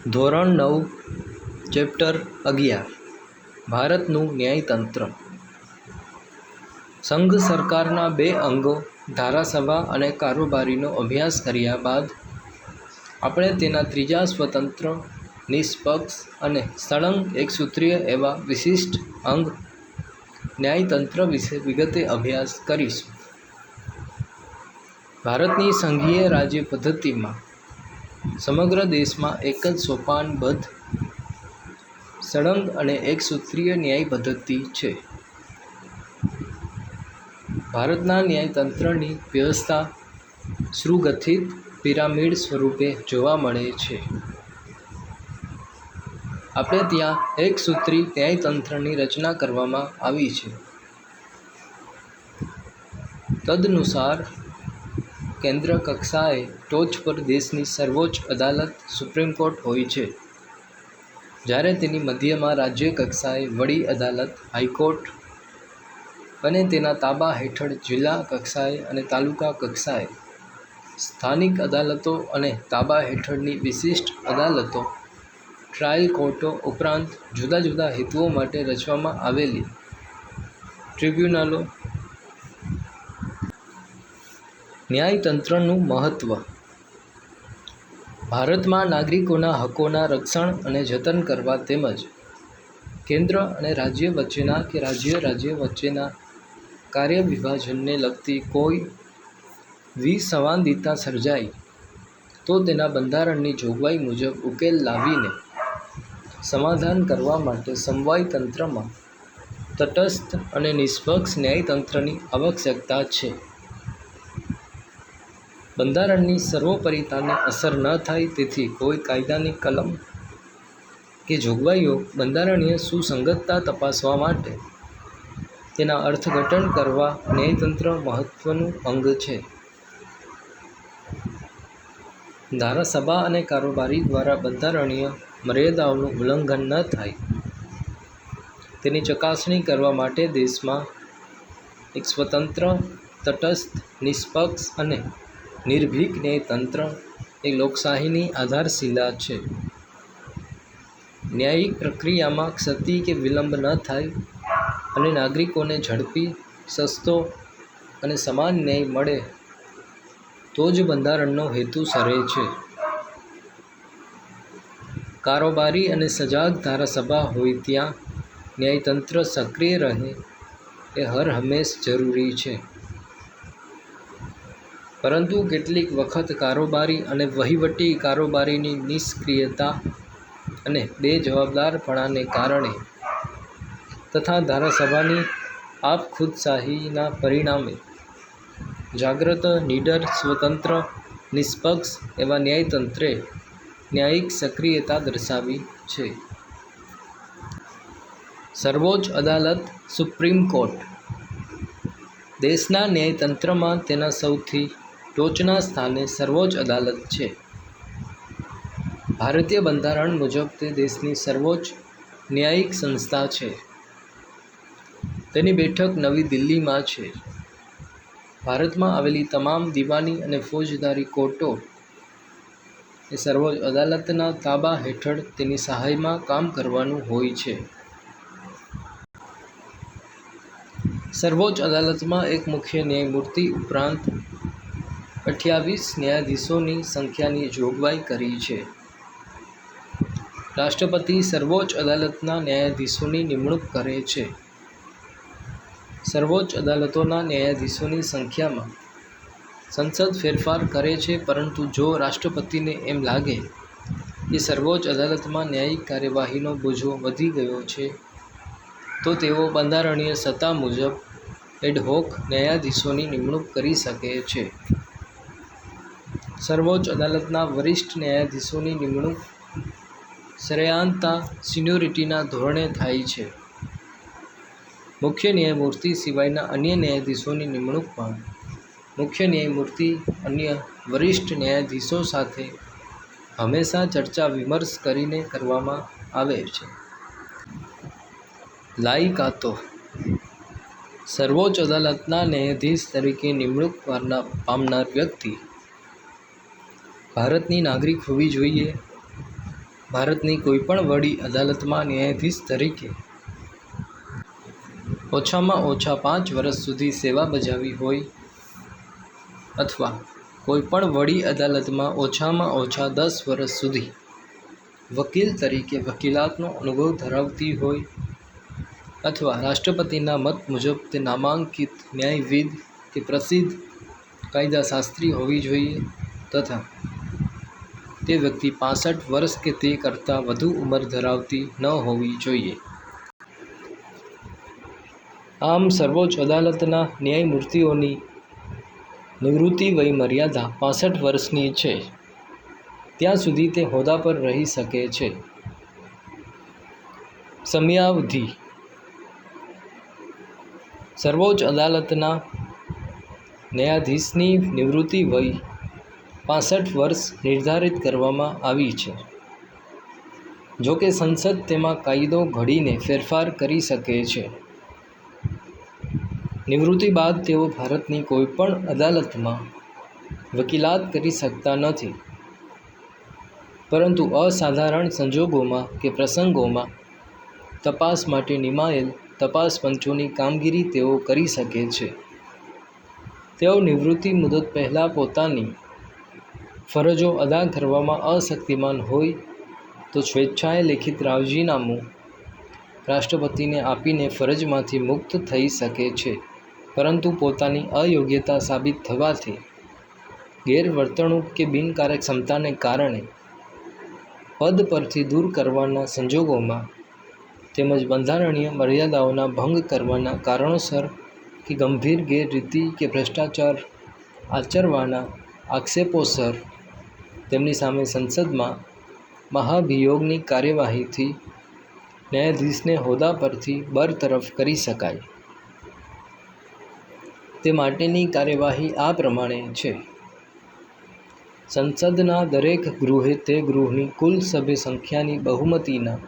ધોરણ 9 ચેપ્ટર 11 ભારતનું ન્યાયતંત્ર. સંઘ સરકારના બે અંગો ધારાસભા અને કારોબારીનો અભ્યાસ કર્યા બાદ આપણે તેના ત્રીજા સ્વતંત્ર, નિષ્પક્ષ અને સળંગ એકસૂત્રીય એવા વિશિષ્ટ અંગ ન્યાયતંત્ર વિશે વિગતે અભ્યાસ કરીશું. ભારતની સંઘીય રાજ્ય પદ્ધતિમાં સમગ્ર દેશમાં એક જ સોપાનબદ્ધ, સળંગ અને એકસૂત્રીય ન્યાય પદ્ધતિ છે. ભારતના ન્યાયતંત્રની વ્યવસ્થા સુગઠિત પિરામિડ સ્વરૂપે જોવા મળે છે. આપણે ત્યાં એકસૂત્રીય ન્યાયતંત્રની રચના કરવામાં આવી છે. તદનુસાર કેન્દ્ર કક્ષાએ ટોચ પર દેશની સર્વોચ્ચ અદાલત સુપ્રીમ કોર્ટ હોય છે, જ્યારે તેની મધ્યમાં રાજ્ય કક્ષાએ વડી અદાલત હાઈકોર્ટ અને તેના તાબા હેઠળ જિલ્લા કક્ષાએ અને તાલુકા કક્ષાએ સ્થાનિક અદાલતો અને તાબા હેઠળની વિશિષ્ટ અદાલતો ટ્રાયલ કોર્ટો ઉપરાંત જુદા જુદા હેતુઓ માટે રચવામાં આવેલી ટ્રિબ્યુનલો. ન્યાયતંત્રનું મહત્વ. ભારતમાં નાગરિકોના હકોના રક્ષણ અને જતન કરવા તેમજ કેન્દ્ર અને રાજ્ય વચ્ચેના કે રાજ્ય વચ્ચેના કાર્ય વિભાજનને લગતી કોઈ વિસંવાદિતા સર્જાય તો તેના બંધારણની જોગવાઈ મુજબ ઉકેલ લાવીને સમાધાન કરવા માટે સમવાય તંત્રમાં તટસ્થ અને નિષ્પક્ષ ન્યાયતંત્રની આવશ્યકતા છે. બંધારણની સર્વોપરિતાને અસર ન થાય તેથી કોઈ કાયદાની કલમ કે જોગવાઈઓ બંધારણીય સુસંગતતા તપાસવા માટે તેના અર્થઘટન કરવા ન્યાયતંત્ર મહત્વનું અંગ છે. ધારાસભા અને કારોબારી દ્વારા બંધારણીય મર્યાદાઓનું ઉલ્લંઘન ન થાય તેની ચકાસણી કરવા માટે દેશમાં એક સ્વતંત્ર, તટસ્થ, નિષ્પક્ષ અને નિર્ભીક ન્યાયતંત્ર એ લોકશાહીની આધારશિલા છે. ન્યાયિક પ્રક્રિયામાં ક્ષતિ કે વિલંબ ન થાય અને નાગરિકોને ઝડપી, સસ્તો અને સમાન ન્યાય મળે તો જ બંધારણનો હેતુ સરે છે. કારોબારી અને સજાગ ધારાસભા હોય ત્યાં ન્યાયતંત્ર સક્રિય રહે એ હરહંમેશ જરૂરી છે. પરંતુ કેટલીક વખત કારોબારી અને વહીવટી કારોબારીની નિષ્ક્રિયતા અને બેજવાબદારપણાને કારણે તથા ધારાસભાની આપખુદશાહીના પરિણામે જાગ્રત, નીડર, સ્વતંત્ર, નિષ્પક્ષ એવા ન્યાયતંત્રે ન્યાયિક સક્રિયતા દર્શાવી છે. સર્વોચ્ચ અદાલત સુપ્રીમ કોર્ટ. દેશના ન્યાયતંત્રમાં તેના સૌથી ટોચના સ્થાને સર્વોચ્ચ અદાલત છે. ભારતીય બંધારણ મુજબ તે દેશની સર્વોચ્ચ ન્યાયિક સંસ્થા છે. તેની બેઠક નવી દિલ્હીમાં છે. ભારતમાં આવેલી તમામ દિવાની અને ફોજદારી કોર્ટો એ સર્વોચ્ચ અદાલતના તાબા હેઠળ તેની સહાયમાં કામ કરવાનું હોય છે. સર્વોચ્ચ અદાલતમાં એક મુખ્ય ન્યાયમૂર્તિ ઉપરાંત 28 ન્યાયાધીશોની સંખ્યાની જોગવાઈ કરી છે. રાષ્ટ્રપતિ સર્વોચ્ચ અદાલતના ન્યાયાધીશોની નિમણૂક કરે છે. સર્વોચ્ચ અદાલતોના ન્યાયાધીશોની સંખ્યામાં સંસદ ફેરફાર કરે છે, પરંતુ જો રાષ્ટ્રપતિને એમ લાગે કે સર્વોચ્ચ અદાલતમાં ન્યાયિક કાર્યવાહીનો બોજો વધી ગયો છે તો તેઓ બંધારણીય સત્તા મુજબ એડહોક ન્યાયાધીશોની નિમણૂક કરી શકે છે. સર્વોચ્ચ અદાલતના વરિષ્ઠ ન્યાયાધીશોની નિમણૂક શ્રેಯಾಂતા સિનિયોરિટીના ધોરણે થાય છે. મુખ્ય ન્યાયમૂર્તિ સિવાયના અન્ય ન્યાયાધીશોની નિમણૂક પણ મુખ્ય ન્યાયમૂર્તિ અન્ય વરિષ્ઠ ન્યાયાધીશો સાથે હંમેશા ચર્ચા વિમર્શ કરીને કરવામાં આવે છે. લાયકાતો. સર્વોચ્ચ અદાલતના ન્યાયાધીશ તરીકે નિમણૂક પામનાર વ્યક્તિ ભારતની નાગરિક હોવી જોઈએ. ભારતની કોઈપણ વડી અદાલતમાં ન્યાયાધીશ તરીકે ઓછામાં ઓછા 5 વર્ષ સુધી સેવા બજાવી હોય અથવા કોઈપણ વડી અદાલતમાં ઓછામાં ઓછા 10 વર્ષ સુધી વકીલ તરીકે વકીલાતનો અનુભવ ધરાવતી હોય અથવા રાષ્ટ્રપતિના મત મુજબ તે નામાંકિત ન્યાયવિદ કે પ્રસિદ્ધ કાયદાશાસ્ત્રી હોવી જોઈએ તથા તે વ્યક્તિ 65 વર્ષ કે તે કરતાં વધુ ઉંમર ધરાવતી ન હોવી જોઈએ. આમ સર્વોચ્ચ અદાલતના ન્યાયમૂર્તિઓની નિવૃત્તિ વય મર્યાદા 65 વર્ષની છે ત્યાં સુધી તે હોદ્દા પર રહી શકે છે. સમયાવધિ સર્વોચ્ચ અદાલતના ન્યાયાધીશની નિવૃત્તિ વય 65 વર્ષ નિર્ધારિત કરવામાં આવી છે. જોકે સંસદ તેમાં કાયદો ઘડીને ફેરફાર કરી શકે છે. નિવૃત્તિ બાદ તેઓ ભારતની કોઈપણ અદાલતમાં વકીલાત કરી શકતા નથી, પરંતુ અસાધારણ સંજોગોમાં કે પ્રસંગોમાં તપાસ માટે નિમાયેલ તપાસ પંચોની કામગીરી તેઓ કરી શકે છે. તેઓ નિવૃત્તિ મુદત પહેલાં પોતાની ફરજો અદા કરવામાં અશક્તિમાન હોય તો સ્વેચ્છાએ લેખિત રાજીનામું રાષ્ટ્રપતિને આપીને ફરજમાંથી મુક્ત થઈ શકે છે, પરંતુ પોતાની અયોગ્યતા સાબિત થવાથી, ગેરવર્તણૂક કે બિનકાર્યક્ષમતાને કારણે પદ પરથી દૂર કરવાના સંજોગોમાં તેમજ બંધારણીય મર્યાદાઓના ભંગ કરવાના કારણોસર કે ગંભીર ગેરરીતિ કે ભ્રષ્ટાચાર આચરવાના આક્ષેપોસર તેમની સામે સંસદમાં મહાભિયોગની કાર્યવાહીથી ન્યાયાધીશને હોદ્દા પરથી બરતરફ કરી શકાય. તે માટેની કાર્યવાહી આ પ્રમાણે છે. સંસદના દરેક ગૃહે તે ગૃહની કુલ સભ્ય સંખ્યાની બહુમતીના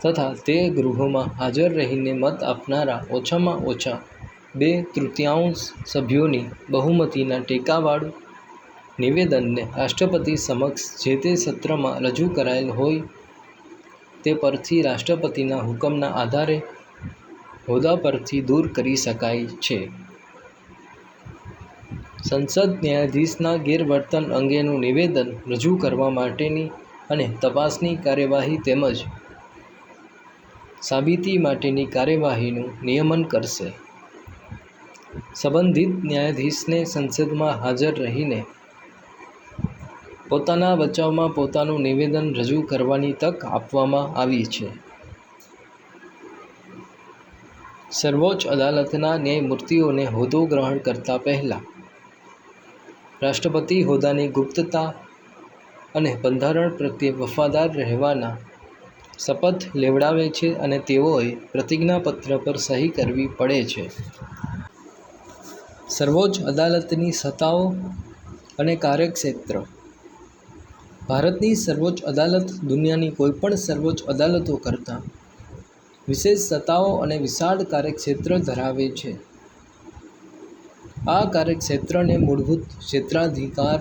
તથા તે ગૃહોમાં હાજર રહીને મત આપનારા ઓછામાં ઓછા 2/3 સભ્યોની બહુમતીના ટેકાવાળું નિવેદનને રાષ્ટ્રપતિ સમક્ષ જે તે સત્રમાં રજૂ કરાયેલ હોય તે પરથી રાષ્ટ્રપતિના હુકમના આધારે હોદ્દા પરથી દૂર કરી શકાય છે. સંસદ ન્યાયાધીશના ગેરવર્તન અંગેનું નિવેદન રજૂ કરવા માટેની અને તપાસની કાર્યવાહી તેમજ સાબિતી માટેની કાર્યવાહીનું નિયમન કરશે. સંબંધિત ન્યાયાધીશને સંસદમાં હાજર રહીને પોતાના બચાવમાં પોતાનું નિવેદન રજૂ કરવાની તક આપવામાં આવી છે. સર્વોચ્ચ અદાલતના ન્યાયમૂર્તિઓને હોદ્દો ગ્રહણ કરતા પહેલાં રાષ્ટ્રપતિ હોદ્દાની ગુપ્તતા અને બંધારણ પ્રત્યે વફાદાર રહેવાના શપથ લેવડાવે છે અને તેઓએ પ્રતિજ્ઞાપત્ર પર સહી કરવી પડે છે. સર્વોચ્ચ અદાલતની સત્તાઓ અને કાર્યક્ષેત્ર ભારતની સર્વોચ્ચ અદાલત દુનિયાની કોઈપણ સર્વોચ્ચ અદાલતો કરતાં વિશેષ સત્તાઓ અને વિશાળ કાર્યક્ષેત્ર ધરાવે છે. આ કાર્યક્ષેત્રને મૂળભૂત ક્ષેત્રાધિકાર,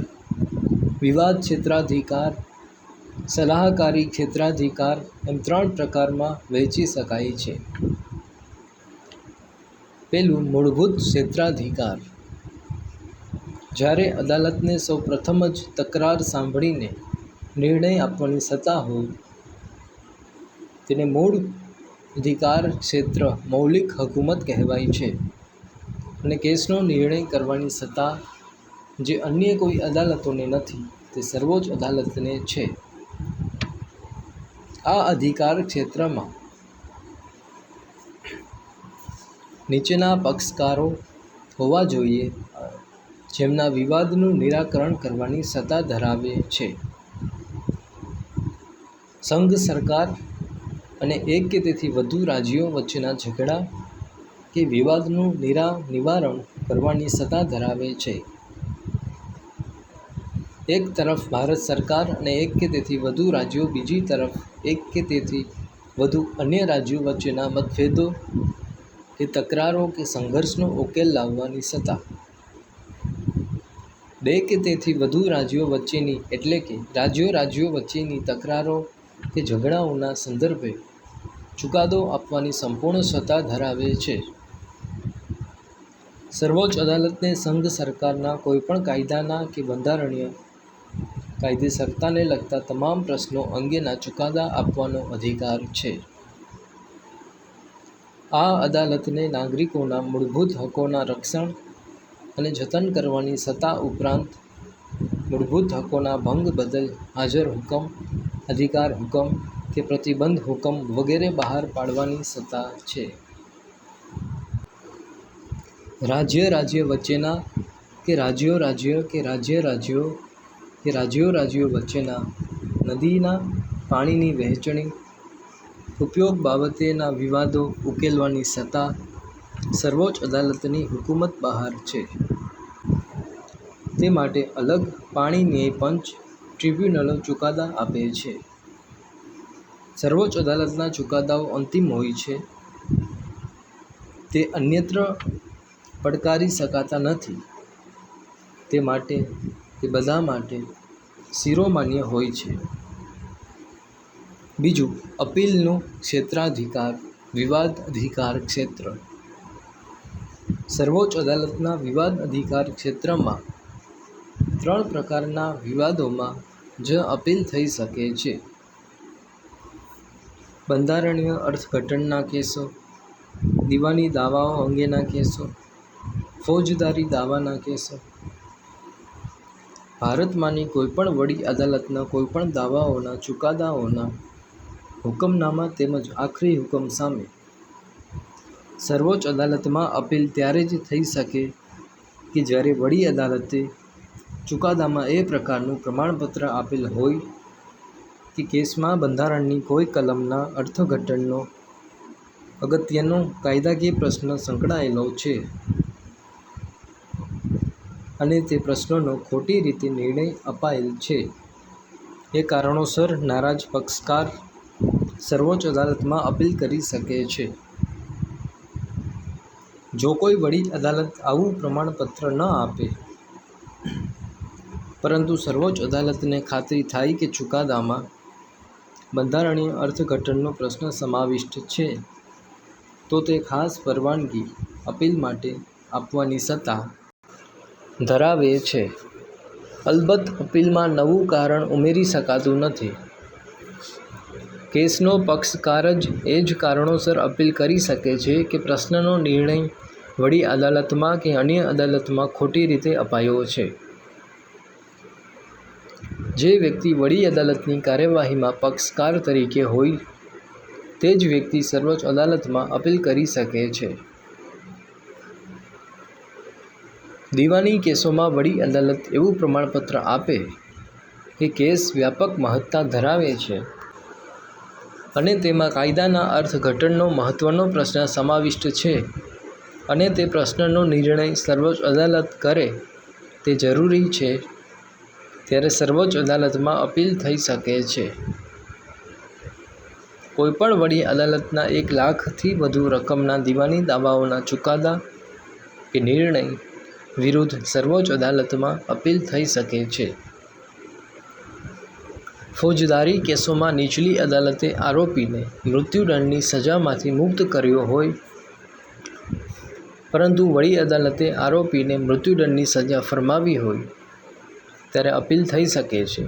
વિવાદ ક્ષેત્રાધિકાર, સલાહકારી ક્ષેત્રાધિકાર એમ 3 પ્રકારમાં વહેંચી શકાય છે. પહેલું મૂળભૂત ક્ષેત્રાધિકાર. જ્યારે અદાલતને સૌ પ્રથમ જ તકરાર સાંભળીને નિર્ણય આપવાની સત્તા હોય તેને મૂળ અધિકાર ક્ષેત્ર મૌલિક હકૂમત કહેવાય છે અને કેસનો નિર્ણય કરવાની સત્તા જે અન્ય કોઈ અદાલતોને નથી તે સર્વોચ્ચ અદાલતને છે. આ અધિકાર ક્ષેત્રમાં નીચેના પક્ષકારો હોવા જોઈએ જેમના વિવાદનું નિરાકરણ કરવાની સત્તા ધરાવે છે: સંઘ સરકાર અને એક કે તેથી વધુ રાજ્યો વચ્ચેના ઝઘડા કે વિવાદનું નિવારણ કરવાની સત્તા ધરાવે છે. એક તરફ ભારત સરકાર અને એક કે તેથી વધુ રાજ્યો, બીજી તરફ એક કે તેથી વધુ અન્ય રાજ્યો વચ્ચેના મતભેદો કે તકરારો કે સંઘર્ષનો ઉકેલ લાવવાની સત્તા. બે કે તેથી વધુ રાજ્યો વચ્ચેની એટલે કે રાજ્યો વચ્ચેની તકરારો કે ઝઘડાઓના સંદર્ભે ચુકાદો આપવાની સંપૂર્ણ સત્તા ધરાવે છે. સર્વોચ્ચ અદાલતને સંઘ સરકારના કોઈપણ કાયદાના કે બંધારણીય કાયદેસરતાને લગતા તમામ પ્રશ્નો અંગેના ચુકાદા આપવાનો અધિકાર છે. આ અદાલતને નાગરિકોના મૂળભૂત હકોના રક્ષણ અને જતન કરવાની સત્તા ઉપરાંત મૂળભૂત હકોના ભંગ બદલ હાજર હુકમ, અધિકાર હુકમ કે પ્રતિબંધ હુકમ વગેરે બહાર પાડવાની સત્તા છે. રાજ્ય વચ્ચેના કે રાજ્યો કે રાજ્યો વચ્ચેના નદીના પાણીની વહેંચણી, ઉપયોગ બાબતેના વિવાદો ઉકેલવાની સત્તા સર્વોચ્ચ અદાલતની હુકુમત બહાર છે. તે માટે અલગ પાણી ન્યાય પંચ, ટ્રિબ્યુનલો ચુકાદા આપે છે. સર્વોચ્ચ અદાલતના ચુકાદાઓ અંતિમ હોય છે. તે અન્યત્ર પડકારી શકાતા નથી. તે બધા માટે શિરોમાન્ય હોય છે. બીજું, અપીલનું ક્ષેત્રાધિકાર, વિવાદ અધિકાર ક્ષેત્ર. સર્વોચ્ચ અદાલતના વિવાદ અધિકાર ક્ષેત્રમાં 3 પ્રકારના વિવાદોમાં જ અપીલ થઈ શકે છે: બંધારણીય અર્થઘટનના કેસો, દીવાની દાવાઓ અંગેના કેસો, ફોજદારી દાવાના કેસો. ભારતમાંની કોઈપણ વડી અદાલતના કોઈપણ દાવાઓના ચુકાદાઓના હુકમનામા તેમજ આખરી હુકમ સામે સર્વોચ્ચ અદાલતમાં અપીલ ત્યારે જ થઈ શકે કે જ્યારે વડી અદાલતે ચુકાદામાં એ પ્રકારનું પ્રમાણપત્ર આપેલ હોય કે કેસમાં બંધારણની કોઈ કલમના અર્થઘટનનો અગત્યનો કાયદાકીય પ્રશ્ન સંકળાયેલો છે અને તે પ્રશ્નનો ખોટી રીતે નિર્ણય અપાયેલ છે. એ કારણોસર નારાજ પક્ષકાર સર્વોચ્ચ અદાલતમાં અપીલ કરી શકે છે. જો કોઈ વડી અદાલત આવું પ્રમાણપત્ર ન આપે, પરંતુ સર્વોચ્ચ અદાલતને ખાતરી થાય કે ચુકાદામાં બંધારણીય અર્થઘટનનો પ્રશ્ન સમાવિષ્ટ છે, તો તે ખાસ પરવાનગી અપીલ માટે આપવાની સત્તા ધરાવે છે. અલબત્ત, અપીલમાં નવું કારણ ઉમેરી શકાતું નથી. કેસનો પક્ષકાર જ એ જ કારણોસર અપીલ કરી શકે છે કે પ્રશ્નનો નિર્ણય વડી અદાલતમાં કે અન્ય અદાલતમાં ખોટી રીતે અપાયો છે. જે વ્યક્તિ વડી અદાલતની કાર્યવાહીમાં પક્ષકાર તરીકે હોય તે જ વ્યક્તિ સર્વોચ્ચ અદાલતમાં અપીલ કરી શકે છે. દીવાની કેસોમાં વડી અદાલત એવું પ્રમાણપત્ર આપે કે કેસ વ્યાપક મહત્તા ધરાવે છે અને તેમાં કાયદાના અર્થઘટનનો મહત્વનો પ્રશ્ન સમાવિષ્ટ છે અને તે પ્રશ્નનો નિર્ણય સર્વોચ્ચ અદાલત કરે તે જરૂરી છે, ત્યારે સર્વોચ્ચ અદાલતમાં અપીલ થઈ શકે છે. કોઈપણ વડી અદાલતના 1 લાખથી વધુ રકમના દીવાની દાવાઓના ચુકાદા કે નિર્ણય વિરુદ્ધ સર્વોચ્ચ અદાલતમાં અપીલ થઈ શકે છે. ફોજદારી કેસોમાં નીચલી અદાલતે આરોપીને મૃત્યુદંડની સજામાંથી મુક્ત કર્યો હોય, પરંતુ વડી અદાલતે આરોપીને મૃત્યુદંડની સજા ફરમાવી હોય, ત્યારે અપીલ થઈ શકે છે.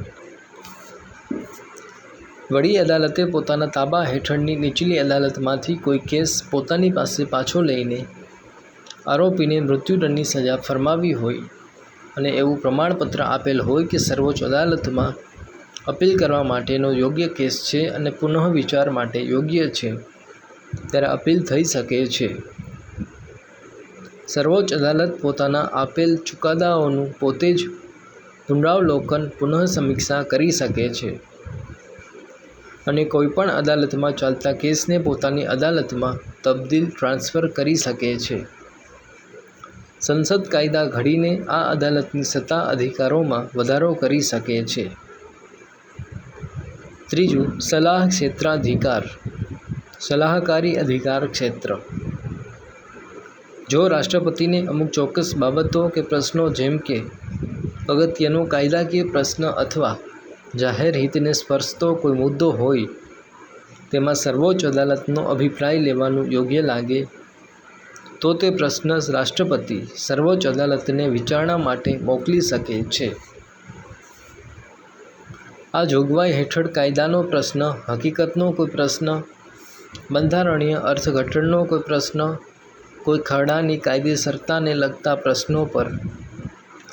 વડી અદાલતે પોતાના તાબા હેઠળની નીચલી અદાલતમાંથી કોઈ કેસ પોતાની પાસે પાછો લઈને આરોપીને મૃત્યુદંડની સજા ફરમાવી હોય અને એવું પ્રમાણપત્ર આપેલ હોય કે સર્વોચ્ચ અદાલતમાં અપીલ કરવા માટેનો યોગ્ય કેસ છે અને પુનઃવિચાર માટે યોગ્ય છે, ત્યારે અપીલ થઈ શકે છે. સર્વોચ્ચ અદાલત પોતાના આપેલ ચુકાદાઓનું પોતે જ પુનરાવલોકન, પુનઃસમીક્ષા કરી શકે છે અને કોઈપણ અદાલતમાં ચાલતા કેસને પોતાની અદાલતમાં ટ્રાન્સફર કરી શકે છે. સંસદ કાયદા ઘડીને આ અદાલતની સત્તા અધિકારોમાં વધારો કરી શકે છે. ત્રીજું, સલાહ ક્ષેત્રાધિકાર, સલાહકારી અધિકાર ક્ષેત્ર. જો રાષ્ટ્રપતિને અમુક ચોક્કસ બાબતો કે પ્રશ્નો જેમ કે અગત્યનો કાયદાકીય પ્રશ્ન અથવા જાહેર હિતને સ્પર્શતો કોઈ મુદ્દો હોય તેમાં સર્વોચ્ચ અદાલતનો અભિપ્રાય લેવાનું યોગ્ય લાગે તો તે પ્રશ્ન રાષ્ટ્રપતિ સર્વોચ્ચ અદાલતને વિચારણા માટે મોકલી શકે છે. આ જોગવાઈ હેઠળ કાયદાનો પ્રશ્ન, હકીકતનો કોઈ પ્રશ્ન, બંધારણીય અર્થઘટનનો કોઈ પ્રશ્ન, કોઈ ખરડાની કાયદેસરતાને લગતા પ્રશ્નો પર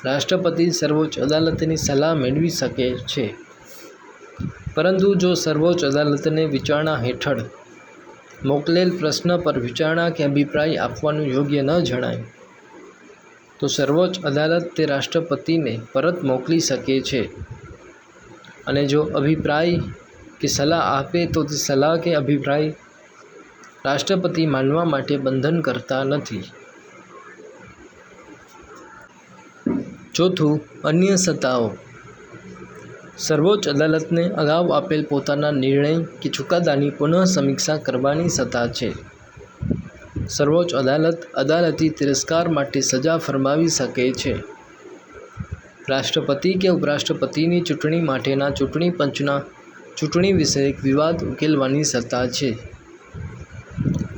રાષ્ટ્રપતિ સર્વોચ્ચ અદાલતની સલાહ મેળવી શકે છે. પરંતુ જો સર્વોચ્ચ અદાલતને વિચારણા હેઠળ મોકલેલ પ્રશ્ન પર વિચારણા કે અભિપ્રાય આપવાનું યોગ્ય ન જણાય તો સર્વોચ્ચ અદાલત તે રાષ્ટ્રપતિને પરત મોકલી શકે છે અને જો અભિપ્રાય કે સલાહ આપે તો તે સલાહ કે અભિપ્રાય રાષ્ટ્રપતિ માનવા માટે બંધન કરતા નથી. ચોથું, અન્ય સત્તાઓ. સર્વોચ્ચ અદાલતને અગાઉ આપેલ પોતાના નિર્ણય કે ચુકાદાની પુનઃ સમીક્ષા કરવાની સત્તા છે. સર્વોચ્ચ અદાલત અદાલતી તિરસ્કાર માટે સજા ફરમાવી શકે છે. રાષ્ટ્રપતિ કે ઉપરાષ્ટ્રપતિની ચૂંટણી માટેના ચૂંટણી પંચના ચૂંટણી વિષયક વિવાદ ઉકેલવાની સત્તા છે.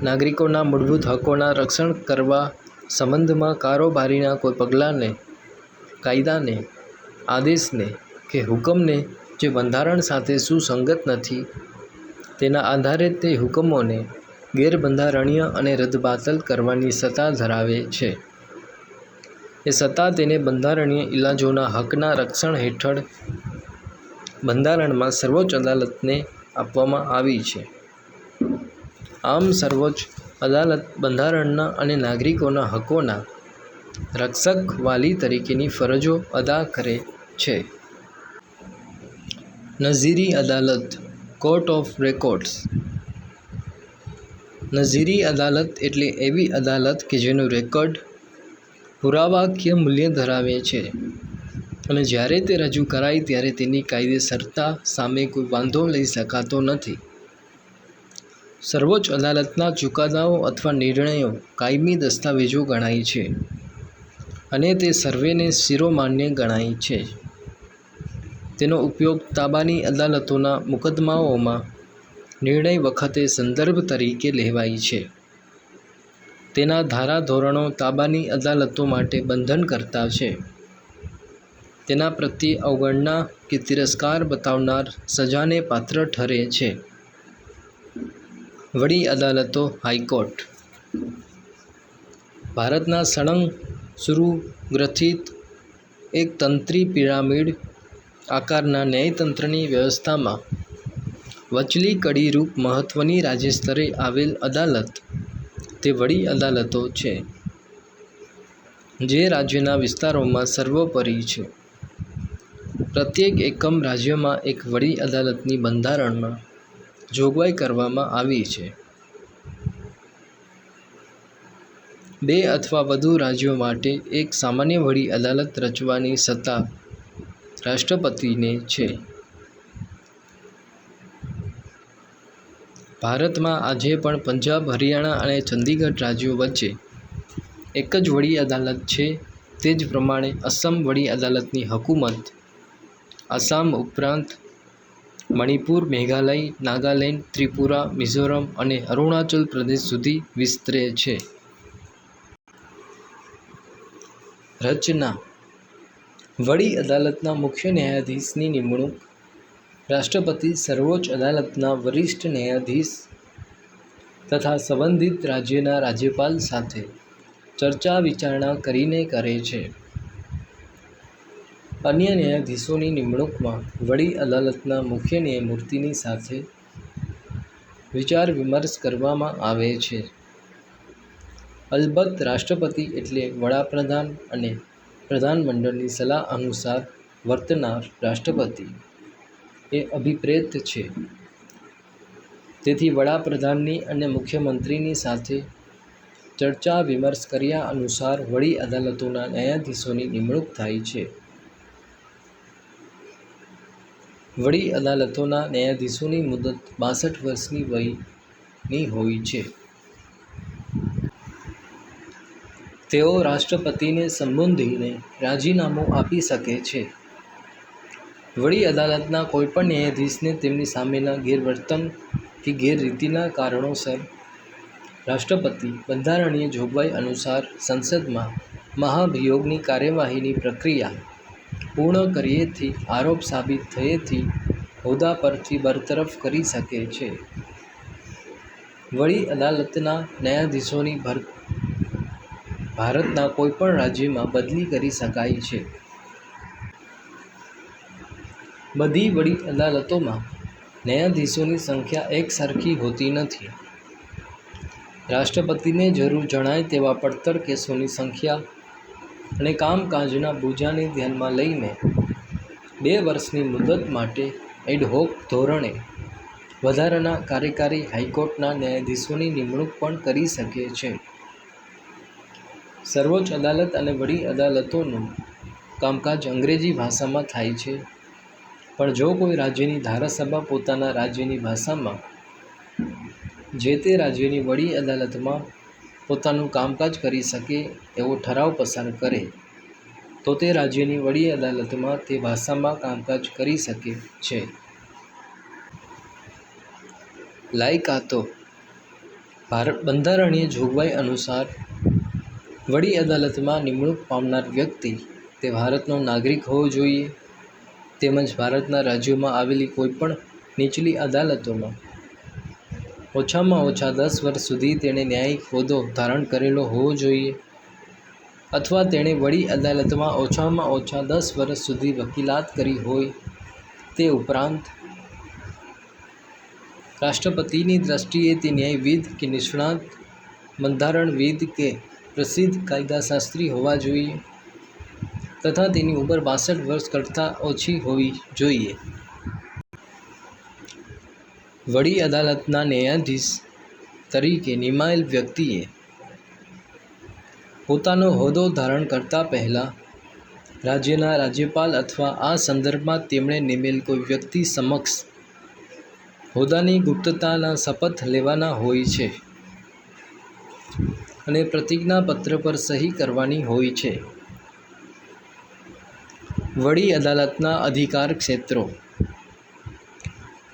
નાગરિકોના મૂળભૂત હકોના રક્ષણ કરવા સંબંધમાં કારોબારીના કોઈ પગલાંને, કાયદાને, આદેશને કે હુકમને જે બંધારણ સાથે સુસંગત નથી તેના આધારે તે હુકમોને ગેરબંધારણીય અને રદબાતલ કરવાની સત્તા ધરાવે છે. એ સત્તા તેને બંધારણીય ઇલાજોના હકના રક્ષણ હેઠળ બંધારણમાં સર્વોચ્ચ અદાલતને આપવામાં આવી છે. આમ સર્વોચ્ચ અદાલત બંધારણના અને નાગરિકોના હકોના રક્ષક વાલી તરીકેની ફરજો અદા કરે છે. નઝીરી અદાલત કોર્ટ ઓફ રેકોર્ડ્સ. નઝીરી અદાલત એટલે એવી અદાલત કે જેનું રેકર્ડ પુરાવાકીય મૂલ્ય ધરાવે છે અને જ્યારે તે રજૂ કરાય ત્યારે તેની કાયદેસરતા સામે કોઈ વાંધો લઈ શકાતો નથી. સર્વોચ્ચ અદાલતના ચુકાદાઓ અથવા નિર્ણયો કાયમી દસ્તાવેજો ગણાય છે અને તે સર્વેને શિરોમાન્ય ગણાય છે. તેનો ઉપયોગ તાબાની અદાલતોના મુકદ્દમાઓમાં નિર્ણય વખતે સંદર્ભ તરીકે લેવાય છે. તેના ધારાધોરણો તાબાની અદાલતો માટે બંધન કરતા છે. તેના પ્રત્યે અવગણના કે તિરસ્કાર બતાવનાર સજાને પાત્ર ઠરે છે. વડી અદાલતો હાઈકોર્ટ. ભારતના સળંગ સુરૂગ્રથિત એક તંત્રી પિરામિડ આકારના ન્યાયતંત્રની વ્યવસ્થામાં વચલી કડીરૂપ મહત્ત્વની રાજ્યસ્તરે આવેલ અદાલત તે વડી અદાલતો છે, જે રાજ્યના વિસ્તારોમાં સર્વોપરી છે. પ્રત્યેક એકમ રાજ્યમાં એક વડી અદાલતની બંધારણમાં જોગવાઈ કરવામાં આવી છે. બે અથવા વધુ રાજ્યો માટે એક સામાન્ય વડી અદાલત રચવાની સત્તા રાષ્ટ્રપતિને છે. ભારતમાં આજે પણ પંજાબ, હરિયાણા અને ચંદીગઢ રાજ્યો વચ્ચે એક જ વડી અદાલત છે. તે જ પ્રમાણે અસમ વડી અદાલતની હકૂમત આસામ ઉપરાંત મણિપુર, મેઘાલય, નાગાલેન્ડ, ત્રિપુરા, મિઝોરમ અને અરુણાચલ પ્રદેશ સુધી વિસ્તરે છે. રચના. વડી અદાલતના મુખ્ય ન્યાયાધીશની નિમણૂક રાષ્ટ્રપતિ સર્વોચ્ચ અદાલતના વરિષ્ઠ ન્યાયાધીશ તથા સંબંધિત રાજ્યના રાજ્યપાલ સાથે ચર્ચા વિચારણા કરીને કરે છે. અન્ય ન્યાયાધીશોની નિમણૂકમાં વડી અદાલતના મુખ્ય ન્યાયમૂર્તિની સાથે વિચાર વિમર્શ કરવામાં આવે છે. અલબત્ત રાષ્ટ્રપતિ એટલે વડાપ્રધાન અને પ્રધાનમંડળની સલાહ અનુસાર વર્તનાર રાષ્ટ્રપતિ એ અભિપ્રેત છે. તેથી વડાપ્રધાનની અને મુખ્યમંત્રીની સાથે ચર્ચા વિમર્શ કર્યા અનુસાર વડી અદાલતોના ન્યાયાધીશોની નિમણૂક થાય છે. વડી અદાલતોના ન્યાયાધીશોની મુદત 62 વર્ષની વયની હોય છે. તેઓ રાષ્ટ્રપતિને સંબોધીને રાજીનામું આપી શકે છે. વડી અદાલતના કોઈપણ ન્યાયાધીશને તેમની સામેના ગેરવર્તન કે ગેરરીતિના કારણોસર રાષ્ટ્રપતિ બંધારણીય જોગવાઈ અનુસાર સંસદમાં મહાભિયોગની કાર્યવાહીની પ્રક્રિયા પૂર્ણ કર્યેથી આરોપ સાબિત થયેથી હોદ્દા પરથી બરતરફ કરી શકે છે. વડી અદાલતના ન્યાયાધીશોની ભારતના કોઈપણ રાજ્યમાં બદલી કરી શકાય છે. બધી વડી અદાલતોમાં ન્યાયાધીશોની સંખ્યા એકસરખી હોતી નથી. રાષ્ટ્રપતિને જરૂર જણાય તેવા પડતર કેસોની સંખ્યા અને કામકાજના બોજાને ધ્યાનમાં લઈને 2 વર્ષની મુદત માટે એડહોક ધોરણે વધારાના કાર્યકારી હાઈકોર્ટના ન્યાયાધીશોની નિમણૂક પણ કરી શકે છે. સર્વોચ્ચ અદાલત અને વડી અદાલતોનું કામકાજ અંગ્રેજી ભાષામાં થાય છે, પણ જો કોઈ રાજ્યની ધારાસભા પોતાના રાજ્યની ભાષામાં જે તે રાજ્યની વડી અદાલતમાં પોતાનું કામકાજ કરી શકે એવો ઠરાવ પસાર કરે તો તે રાજ્યની વડી અદાલતમાં તે ભાષામાં કામકાજ કરી શકે છે. લાયકાતો બંધારણીય જોગવાઈ અનુસાર વડી અદાલતમાં નિમણૂક પામનાર વ્યક્તિ તે ભારતનો નાગરિક હોવો જોઈએ તેમજ ભારતના રાજ્યોમાં આવેલી કોઈપણ નીચલી અદાલતોમાં ઓછામાં ઓછા 10 વર્ષ સુધી તેણે ન્યાયિક હોદ્દો ધારણ કરેલો હોવો જોઈએ અથવા તેણે વડી અદાલતમાં ઓછામાં ઓછા 10 વર્ષ સુધી વકીલાત કરી હોય. તે ઉપરાંત રાષ્ટ્રપતિની દ્રષ્ટિએ તે ન્યાયવિદ કે નિષ્ણાત બંધારણવિદ કે પ્રસિદ્ધ કાયદાશાસ્ત્રી હોવા જોઈએ તથા તેની ઉંમર 62 વર્ષ કરતાં ઓછી હોવી જોઈએ. વડી અદાલતના ન્યાયાધીશ તરીકે નિમાયેલ વ્યક્તિએ પોતાનો હોદ્દો ધારણ કરતા પહેલાં રાજ્યના રાજ્યપાલ અથવા આ સંદર્ભમાં તેમણે નિમેલ કોઈ વ્યક્તિ સમક્ષ હોદ્દાની ગુપ્તતાના શપથ લેવાના હોય છે અને પ્રતિજ્ઞાપત્ર પર સહી કરવાની હોય છે. વડી અદાલતના અધિકાર ક્ષેત્રો.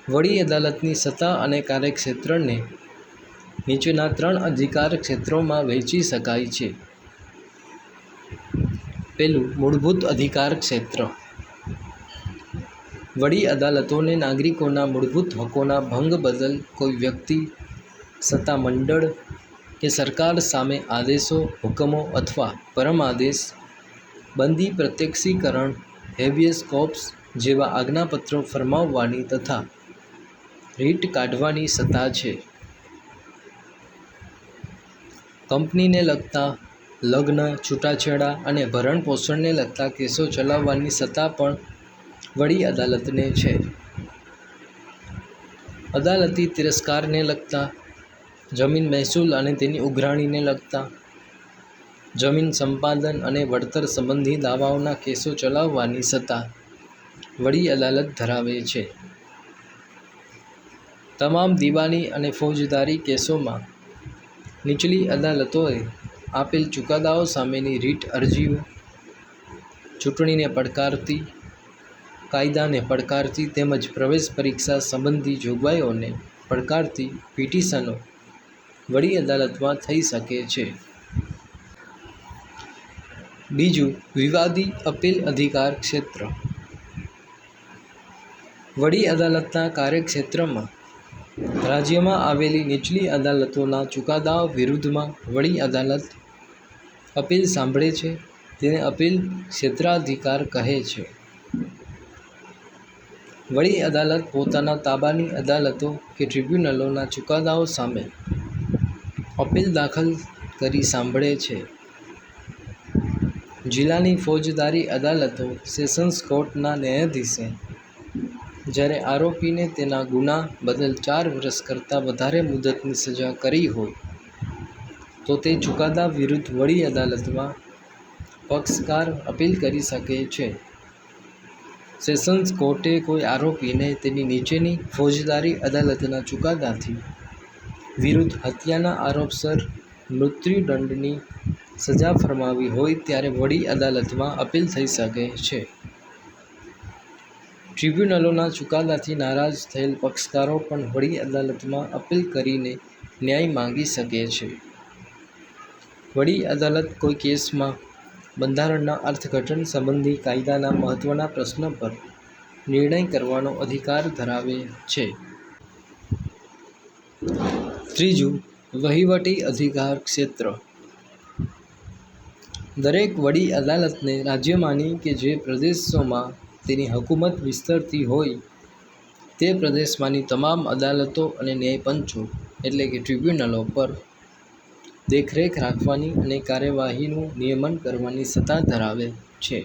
વડી અદાલતની સત્તા અને કાર્યક્ષેત્રને નીચેના 3 અધિકાર ક્ષેત્રોમાં વહેંચી શકાય છે. પહેલું, મૂળભૂત અધિકાર ક્ષેત્ર. વડી અદાલતોને નાગરિકોના મૂળભૂત હકોના ભંગ બદલ કોઈ વ્યક્તિ, સત્તામંડળ કે સરકાર સામે આદેશો, હુકમો અથવા પરમાદેશ, બંદી, પ્રત્યક્ષીકરણ, હેબિયસ કોર્પસ જેવા આજ્ઞાપત્રો ફરમાવવાની તથા રીટ કાઢવાની સત્તા છે. કંપનીને લગતા લગ્ન, છૂટાછેડા અને ભરણપોષણને લગતા કેસો ચલાવવાની સત્તા પણ વડી અદાલતને છે. અદાલતી તિરસ્કારને લગતા, જમીન મહેસૂલ અને તેની ઉઘરાણીને લગતા, જમીન સંપાદન અને વળતર સંબંધી દાવાઓના કેસો ચલાવવાની સત્તા વડી અદાલત ધરાવે છે. તમામ દીવાની અને ફોજદારી કેસોમાં નીચલી અદાલતોએ આપેલ ચુકાદાઓ સામેની રીટ અરજીઓ, ચૂંટણીને પડકારતી, કાયદાને પડકારતી તેમજ પ્રવેશ પરીક્ષા સંબંધી જોગવાઈઓને પડકારતી પિટિશનો વડી અદાલતમાં થઈ શકે છે. બીજું, વિવાદી અપીલ અધિકાર ક્ષેત્ર. વડી અદાલતના કાર્યક્ષેત્રમાં રાજ્યમાં આવેલી નીચલી અદાલતોના ચુકાદાઓ વિરુદ્ધમાં વડી અદાલત અપીલ સાંભળે છે. તેને અપીલ ક્ષેત્રાધિકાર કહે છે. વડી અદાલત પોતાના તાબાની અદાલતો કે ટ્રિબ્યુનલોના ચુકાદાઓ સામે અપીલ દાખલ કરી સાંભળે છે. જિલ્લાની ફોજદારી અદાલતો સેશન્સ કોર્ટના ન્યાયાધીશે જ્યારે આરોપીને તેના ગુના બદલ 4 વર્ષ કરતાં વધારે મુદતની સજા કરી હોય તો તે ચુકાદા વિરુદ્ધ વડી અદાલતમાં પક્ષકાર અપીલ કરી શકે છે. સેશન્સ કોર્ટે કોઈ આરોપીને તેની નીચેની ફોજદારી અદાલતના ચુકાદાથી વિરુદ્ધ હત્યાના આરોપસર મૃત્યુદંડની સજા ફરમાવી હોય ત્યારે વડી અદાલતમાં અપીલ થઈ શકે છે. ટ્રિબ્યુનલોના ચુકાદાથી નારાજ થયેલ પક્ષકારો પણ વડી અદાલતમાં અપીલ કરીને ન્યાય માંગી શકે છે. વડી અદાલત કોઈ કેસમાં બંધારણના અર્થઘટન સંબંધી કાયદાના મહત્વના પ્રશ્ન પર નિર્ણય કરવાનો અધિકાર ધરાવે છે. ત્રીજું, વહીવટી અધિકાર ક્ષેત્ર. દરેક વડી અદાલતને રાજ્યમાંની કે જે પ્રદેશોમાં તેની હકૂમત વિસ્તરતી હોય તે પ્રદેશમાંની તમામ અદાલતો અને ન્યાયપંચો એટલે કે ટ્રિબ્યુનલો પર દેખરેખ રાખવાની અને કાર્યવાહીનું નિયમન કરવાની સત્તા ધરાવે છે.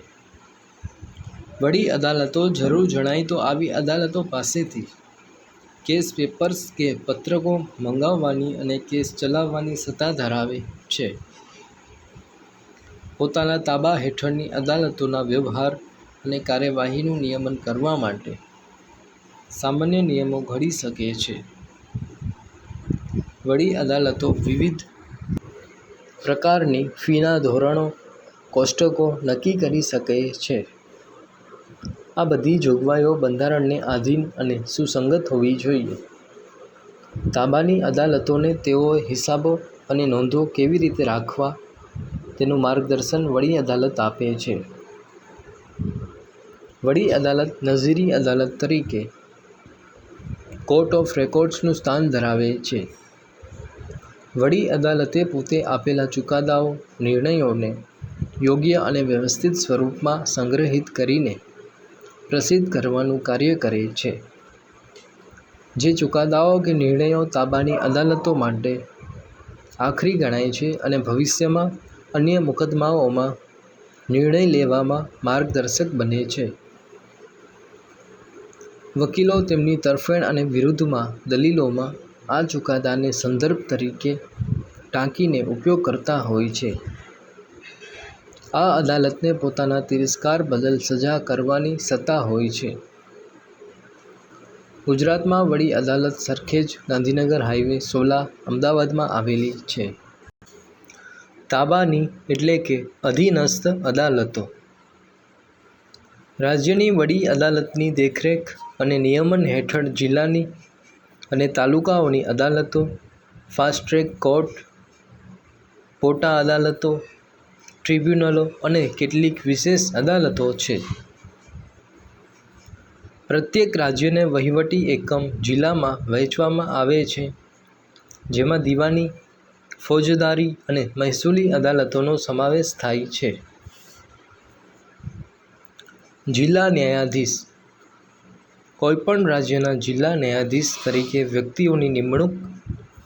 વડી અદાલતો જરૂર જણાય તો આવી અદાલતો પાસેથી કેસ પેપર્સ કે પત્રકો મંગાવવાની અને કેસ ચલાવવાની સત્તા ધરાવે છે. પોતાના તાબા હેઠળની અદાલતોના વ્યવહાર અને કાર્યવાહીનું નિયમન કરવા માટે સામાન્ય નિયમો ઘડી શકે છે. વડી અદાલતો વિવિધ પ્રકારની ફીના ધોરણો, કોષ્ટકો નક્કી કરી શકે છે. આ બધી જોગવાઈઓ બંધારણને આધીન અને સુસંગત હોવી જોઈએ. તાબાની અદાલતોને તેઓએ હિસાબો અને નોંધો કેવી રીતે રાખવા તેનું માર્ગદર્શન વડી અદાલત આપે છે. વડી અદાલત નઝીરી અદાલત તરીકે કોર્ટ ઓફ રેકોર્ડ્સનું સ્થાન ધરાવે છે. વડી અદાલતે પોતે આપેલા ચુકાદાઓ, નિર્ણયોને યોગ્ય અને વ્યવસ્થિત સ્વરૂપમાં સંગ્રહિત કરીને પ્રસિદ્ધ કરવાનું કાર્ય કરે છે. જે ચુકાદાઓ કે નિર્ણયો તાબાની અદાલતો માટે આખરી ગણાય છે અને ભવિષ્યમાં અન્ય મુકદ્દમાઓમાં નિર્ણય લેવામાં માર્ગદર્શક બને છે. વકીલો તેમની તરફેણ અને વિરુદ્ધમાં દલીલોમાં આ ચુકાદાને સંદર્ભ તરીકે ટાંકીને ઉપયોગ કરતા હોય છે. આ અદાલતને પોતાના તિરસ્કાર બદલ સજા કરવાની સત્તા હોય છે. ગુજરાતમાં વડી અદાલત સરખેજ ગાંધીનગર હાઈવે, સોલા, અમદાવાદમાં આવેલી છે. તાબાની એટલે કે અધીનસ્થ અદાલતો. રાજ્યની વડી અદાલતની દેખરેખ અને નિયમન હેઠળ જિલ્લાની અને તાલુકાઓની અદાલતો, ફાસ્ટ ટ્રેક કોર્ટ, પોટા અદાલતો, ટ્રિબ્યુનલો અને કેટલીક વિશેષ અદાલતો છે. પ્રત્યેક રાજ્યને વહીવટી એકમ જિલ્લામાં વહેંચવામાં આવે છે, જેમાં દીવાની, ફોજદારી અને મહેસૂલી અદાલતોનો સમાવેશ થાય છે. જિલ્લા ન્યાયાધીશ. કોઈપણ રાજ્યના જિલ્લા ન્યાયાધીશ તરીકે વ્યક્તિઓની નિમણૂક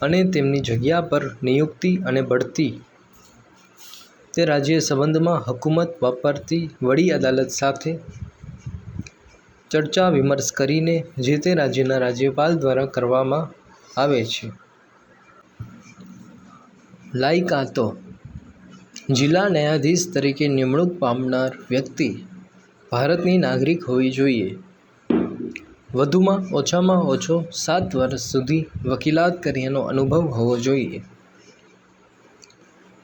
અને તેમની જગ્યા પર નિયુક્તિ અને બઢતી તે રાજ્ય સંબંધમાં હકૂમત વાપરતી વડી અદાલત સાથે ચર્ચા વિમર્શ કરીને જે તે રાજ્યના રાજ્યપાલ દ્વારા કરવામાં આવે છે. લાયકાતો. જિલ્લા ન્યાયાધીશ તરીકે નિમણૂક પામનાર વ્યક્તિ ભારતની નાગરિક હોવી જોઈએ. વધુમાં ઓછો 7 વર્ષ સુધી વકીલાત કર્યાનો અનુભવ હોવો જોઈએ.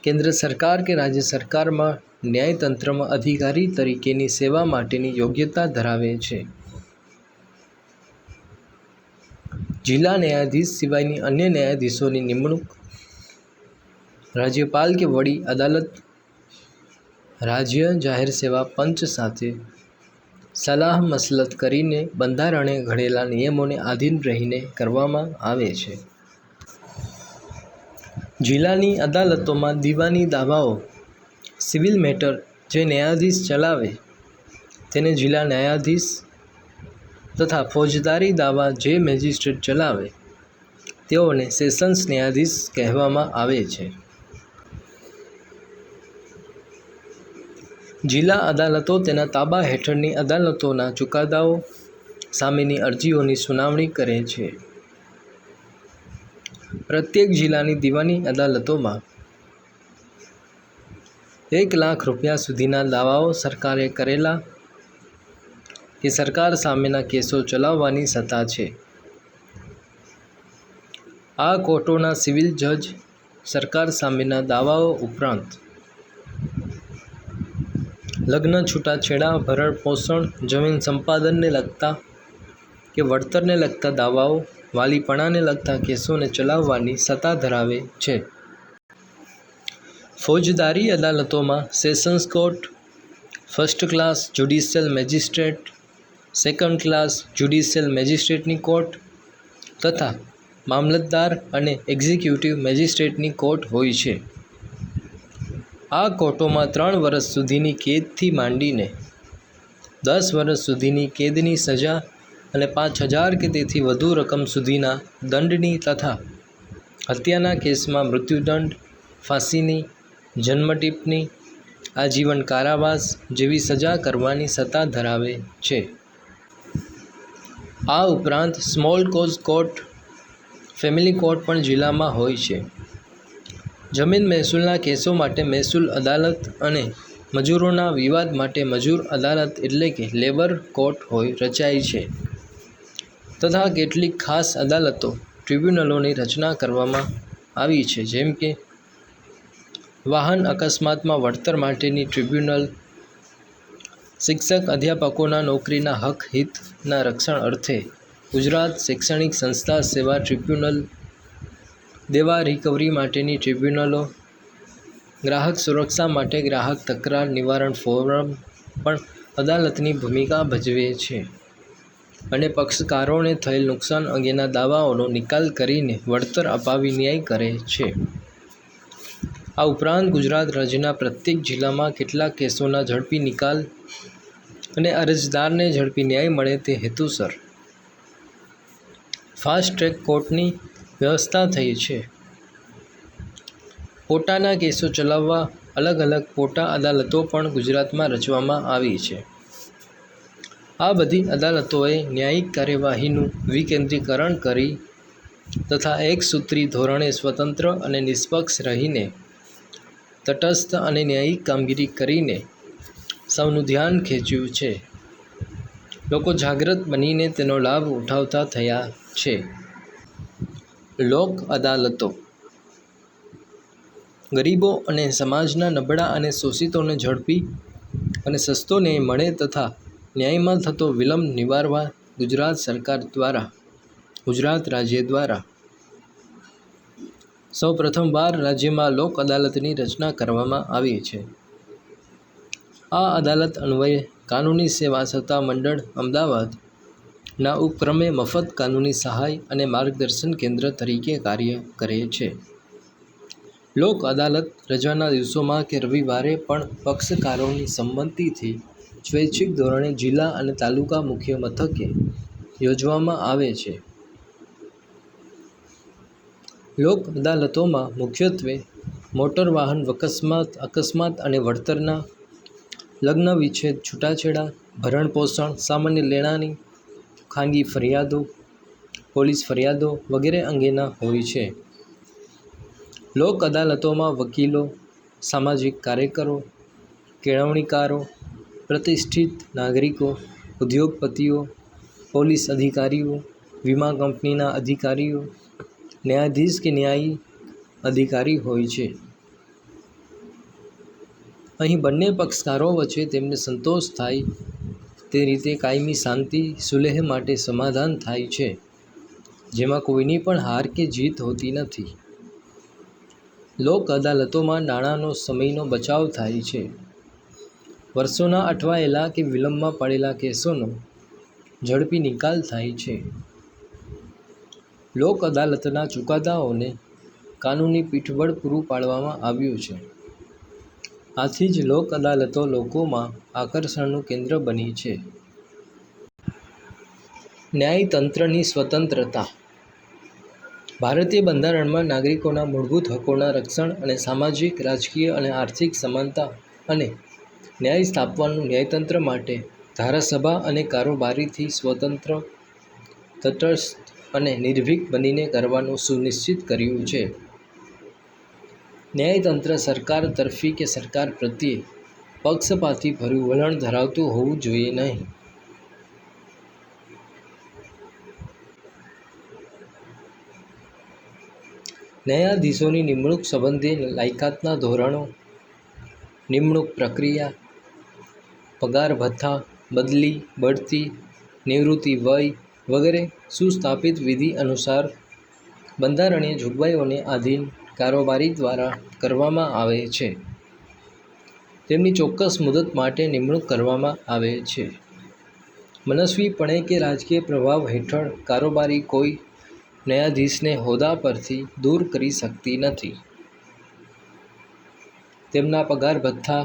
કેન્દ્ર સરકાર કે રાજ્ય સરકારમાં ન્યાયતંત્રમાં અધિકારી તરીકેની સેવા માટેની યોગ્યતા ધરાવે છે. જિલ્લા ન્યાયાધીશ સિવાયની અન્ય ન્યાયાધીશોની નિમણૂક રાજ્યપાલ કે વડી અદાલત રાજ્ય જાહેર સેવા પંચ સાથે સલાહ મસલત કરીને બંધારણે ઘડેલા નિયમોને આધીન રહીને કરવામાં આવે છે. જિલ્લાની અદાલતોમાં દીવાની દાવાઓ સિવિલ મેટર જે ન્યાયાધીશ ચલાવે તેને જિલ્લા ન્યાયાધીશ તથા ફોજદારી દાવા જે મેજિસ્ટ્રેટ ચલાવે તેઓને સેશન્સ ન્યાયાધીશ કહેવામાં આવે છે. જિલ્લા અદાલતો તેના તાબા હેઠળની અદાલતોના ચુકાદાઓ સામેની અરજીઓની સુનાવણી કરે છે. પ્રત્યેક જિલ્લાની દીવાની અદાલતોમાં 1 લાખ રૂપિયા સુધીના દાવાઓ સરકારે કરેલા કે સરકાર સામેના કેસો ચલાવવાની સત્તા છે. આ કોર્ટોના સિવિલ જજ સરકાર સામેના દાવાઓ ઉપરાંત લગ્ન, છૂટાછેડા, ભરણ પોષણ, જમીન સંપાદનને લગતા કે વળતરને લગતા દાવાઓ, વાલીપણાને લગતા કેસોને ચલાવવાની સત્તા ધરાવે છે. ફોજદારી અદાલતોમાં sessions court, first class judicial magistrate, second class judicial મેજિસ્ટ્રેટની કોર્ટ તથા મામલતદાર અને એક્ઝિક્યુટિવ મેજિસ્ટ્રેટની કોર્ટ હોય છે. આ કોર્ટોમાં 3 વર્ષ સુધીની કેદથી માંડીને 10 વર્ષ સુધીની કેદની સજા અને 5,000 કે તેથી વધુ રકમ સુધીના દંડની તથા હત્યાના કેસમાં મૃત્યુદંડ, ફાંસીની, જન્મટીપની, આજીવન કારાવાસ જેવી સજા કરવાની સત્તા ધરાવે છે. આ ઉપરાંત small cause court, family court પણ જિલ્લામાં હોય છે. જમીન મહેસૂલના કેસો માટે મહેસૂલ અદાલત અને મજૂરોના વિવાદ માટે મજૂર અદાલત એટલે કે લેબર કોર્ટ રચાય છે તથા કેટલીક ખાસ અદાલતો ટ્રિબ્યુનલોની રચના કરવામાં આવી છે, જેમ કે વાહન અકસ્માતમાં વળતર માટેની ટ્રિબ્યુનલ, શિક્ષક અધ્યાપકોના નોકરીના હક હિતના રક્ષણ અર્થે ગુજરાત શૈક્ષણિક સંસ્થા સેવા ટ્રિબ્યુનલ, દેવા રિકવરી માટેની ટ્રિબ્યુનલો, ગ્રાહક સુરક્ષા માટે ગ્રાહક તકરાર નિવારણ ફોરમ પણ અદાલતની ભૂમિકા ભજવે છે અને પક્ષકારોને થયેલ નુકસાન અંગેના દાવાઓનો નિકાલ કરીને વળતર અપાવી ન્યાય કરે છે. આ ઉપરાંત ગુજરાત રાજ્યના પ્રત્યેક જિલ્લામાં કેટલાક કેસોના ઝડપી નિકાલ અને અરજદારને ઝડપી ન્યાય મળે તે હેતુસર ફાસ્ટ ટ્રેક કોર્ટની વ્યવસ્થા થઈ છે. પોટાના કેસો ચલાવવા અલગ અલગ પોટા અદાલતો પણ ગુજરાતમાં રચવામાં આવી છે. આ બધી અદાલતોએ ન્યાયિક કાર્યવાહીનું વિકેન્દ્રીકરણ કરી તથા એકસૂત્રી ધોરણે સ્વતંત્ર અને નિષ્પક્ષ રહીને તટસ્થ અને ન્યાયિક કામગીરી કરીને સૌનું ધ્યાન ખેંચ્યું છે. લોકો જાગૃત બનીને તેનો લાભ ઉઠાવતા થયા છે. લોક અદાલતો ગરીબો અને સમાજના નબળા અને શોષિતોને ઝડપી અને સસ્તો ન્યાય મળે તથા ન્યાયમાં થતો વિલંબ નિવારવા ગુજરાત રાજ્ય દ્વારા સૌ પ્રથમવાર રાજ્યમાં લોક અદાલતની રચના કરવામાં આવી છે. આ અદાલત અન્વયે કાનૂની સેવા સત્તા મંડળ અમદાવાદના ઉપક્રમે મફત કાનૂની સહાય અને માર્ગદર્શન કેન્દ્ર તરીકે કાર્ય કરે છે. લોક અદાલત રજાના દિવસોમાં કે રવિવારે પણ પક્ષકારોની સંમતિથી સ્વૈચ્છિક ધોરણે જિલ્લા અને તાલુકા મુખ્ય મથકે યોજવામાં આવે છે. લોક અદાલતોમાં મુખ્યત્વે મોટર વાહન અકસ્માત અને વળતરના, લગ્ન વિચ્છેદ, છૂટાછેડા, ભરણ પોષણ, સામાન્ય લેણાની, ખાનગી ફરિયાદો, પોલીસ ફરિયાદો વગેરે અંગેના હોય છે. લોક અદાલતોમાં વકીલો, સામાજિક કાર્યકરો, કેળવણીકારો, પ્રતિષ્ઠિત નાગરિકો, ઉદ્યોગપતિઓ, પોલીસ અધિકારીઓ, વીમા કંપનીના અધિકારીઓ, ન્યાયાધીશ કે ન્યાયી અધિકારી હોય છે. અહીં બંને પક્ષકારો વચ્ચે તેમને સંતોષ થાય તે રીતે કાયમી શાંતિ સુલેહ માટે સમાધાન થાય છે, જેમાં કોઈની પણ હાર કે જીત હોતી નથી. લોક અદાલતોમાં નાણાંનો સમયનો બચાવ થાય છે. વર્ષોના અટવાયેલા કે વિલંબમાં પડેલા કેસોનો ઝડપી નિકાલ થાય છે. લોક અદાલતના ચુકાદાઓને કાનૂની પીઠબળ પૂરું પાડવામાં આવ્યું છે. આથી જ લોક અદાલતો લોકોમાં આકર્ષણનું કેન્દ્ર બની છે. ન્યાયતંત્રની સ્વતંત્રતા ભારતીય બંધારણમાં નાગરિકોના મૂળભૂત હકોના રક્ષણ અને સામાજિક, રાજકીય અને આર્થિક સમાનતા અને ન્યાય સ્થાપવાનું ન્યાયતંત્ર માટે ધારાસભા અને કારોબારીથી સ્વતંત્ર, તટસ્થ અને નિર્ભીક બનીને કરવાનું સુનિશ્ચિત કર્યું છે. ન્યાયતંત્ર સરકાર તરફી કે સરકાર પ્રત્યે પક્ષપાતીભર્યું વલણ ધરાવતું હોવું જોઈએ નહીં. ન્યાયાધીશોની નિમણૂક સંબંધે લાયકાતના ધોરણો, નિમણૂક પ્રક્રિયા, પગાર ભથ્થા, બદલી, બઢતી, નિવૃત્તિ વય વગેરે સુસ્થાપિત વિધિ અનુસાર બંધારણીય જોગવાઈઓને આધીન કારોબારી દ્વારા કરવામાં આવે છે. તેમની ચોક્કસ મુદત માટે નિમણૂક કરવામાં આવે છે. મનસ્વીપણે કે રાજકીય પ્રભાવ હેઠળ કારોબારી કોઈ ન્યાયાધીશને હોદ્દા પરથી દૂર કરી શકતી નથી. તેમના પગાર ભથ્થા,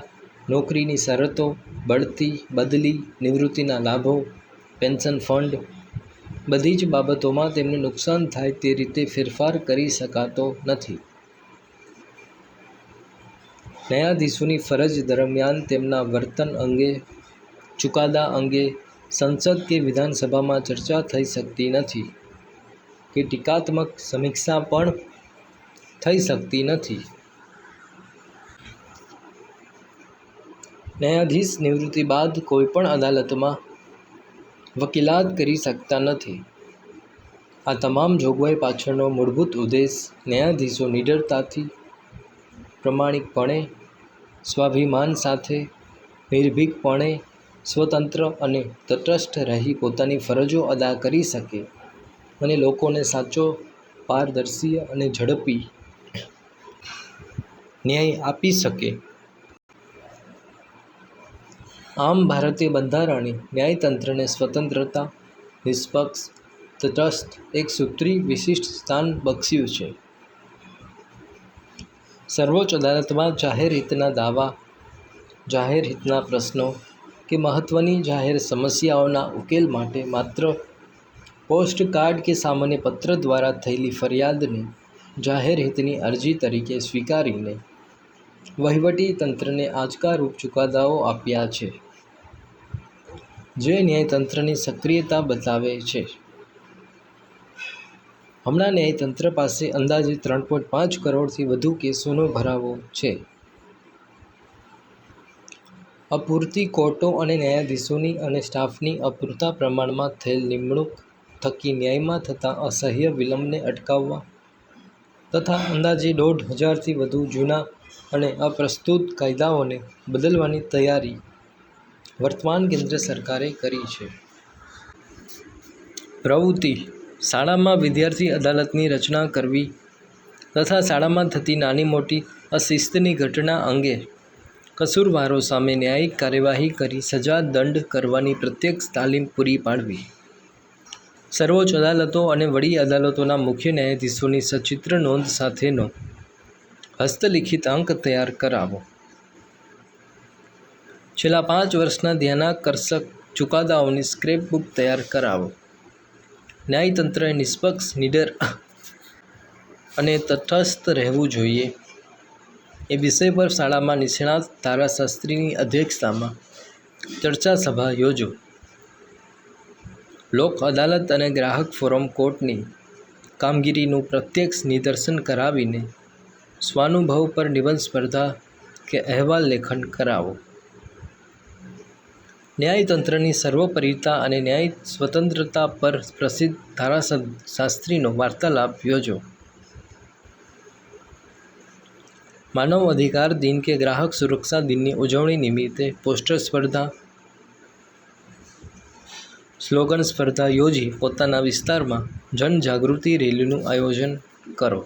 નોકરીની શરતો, બઢતી, બદલી, નિવૃત્તિના લાભો, પેન્શન ફંડ બધી જ બાબતોમાં તેમને નુકસાન થાય તે રીતે ફેરફાર કરી શકાતો નથી. ન્યાયાધીશોની ફરજ દરમિયાન તેમના વર્તન અંગે, ચુકાદા અંગે સંસદ કે વિધાનસભામાં ચર્ચા થઈ શકતી નથી કે ટીકાત્મક સમીક્ષા પણ થઈ શકતી નથી. ન્યાયાધીશ નિવૃત્તિ બાદ કોઈપણ અદાલતમાં વકીલાત કરી શકતા નથી. આ તમામ જોગવાઈ પાછળનો મૂળભૂત ઉદ્દેશ ન્યાયાધીશો નિડરતાથી, પ્રમાણિકપણે, સ્વાભિમાન સાથે, નિર્ભીકપણે, સ્વતંત્ર અને તટસ્થ રહી પોતાની ફરજો અદા કરી શકે અને લોકોને સાચો, પારદર્શી અને ઝડપી ન્યાય આપી શકે. આમ ભારતીય બંધારણે ન્યાયતંત્રને સ્વતંત્રતા, નિષ્પક્ષ, તટસ્થ, એકસૂત્રીય વિશિષ્ટ સ્થાન બક્ષ્યું છે. સર્વોચ્ચ અદાલતમાં જાહેર હિતના દાવા, જાહેર હિતના પ્રશ્નો કે મહત્વની જાહેર સમસ્યાઓના ઉકેલ માટે માત્ર પોસ્ટકાર્ડ કે સામાન્ય પત્ર દ્વારા થયેલી ફરિયાદને જાહેર હિતની અરજી તરીકે સ્વીકારીને વહીવટી તંત્રને આંચકારૂપ ચુકાદાઓ આપ્યા છે, જે ન્યાયતંત્રની સક્રિયતા બતાવે છે. હમણાં ન્યાયતંત્ર પાસે અંદાજે 3.5 કરોડથી વધુ કેસોનો ભરાવો છે. અપૂરતી કોર્ટો અને ન્યાયાધીશોની અને સ્ટાફની અપૂરતા પ્રમાણમાં થયેલ નિમણૂક થકી ન્યાયમાં થતા અસહ્ય વિલંબને અટકાવવા તથા અંદાજે 1,500થી વધુ જૂના અને અપ્રસ્તુત કાયદાઓને બદલવાની તૈયારી વર્તમાન કેન્દ્ર સરકારે કરી છે. પ્રવૃત્તિ: શાળામાં વિદ્યાર્થી અદાલતની રચના કરવી તથા શાળામાં થતી નાની મોટી અશિસ્તની ઘટના અંગે કસૂરવારો સામે ન્યાયિક કાર્યવાહી કરી સજા દંડ કરવાની પ્રત્યક્ષ તાલીમ પૂરી પાડવી. સર્વોચ્ચ અદાલતો અને વડી અદાલતોના મુખ્ય ન્યાયાધીશોની સચિત્ર નોંધ સાથેનો હસ્તલિખિત અંક તૈયાર કરાવો. છેલ્લા 5 વર્ષના ધ્યાનાકર્ષક ચુકાદાઓની સ્ક્રેપ બુક તૈયાર કરાવો. ન્યાયતંત્રએ નિષ્પક્ષ, નીડર અને તટસ્થ રહેવું જોઈએ એ વિષય પર શાળામાં નિષ્ણાત ધારાશાસ્ત્રીની અધ્યક્ષતામાં ચર્ચા સભા યોજો. લોક અદાલત અને ગ્રાહક ફોરમ કોર્ટની કામગીરીનું પ્રત્યક્ષ નિદર્શન કરાવીને સ્વાનુભવ પર નિબંધ સ્પર્ધા કે અહેવાલ લેખન કરાવો. ન્યાયતંત્રની સર્વોપરિતા અને ન્યાય સ્વતંત્રતા પર પ્રસિદ્ધ ધારાશાસ્ત્રીનો વાર્તાલાપ યોજો. માનવ અધિકાર દિન કે ગ્રાહક સુરક્ષા દિનની ઉજવણી નિમિત્તે પોસ્ટર સ્પર્ધા, સ્લોગન સ્પર્ધા યોજી પોતાના વિસ્તારમાં જનજાગૃતિ રેલીનું આયોજન કરો.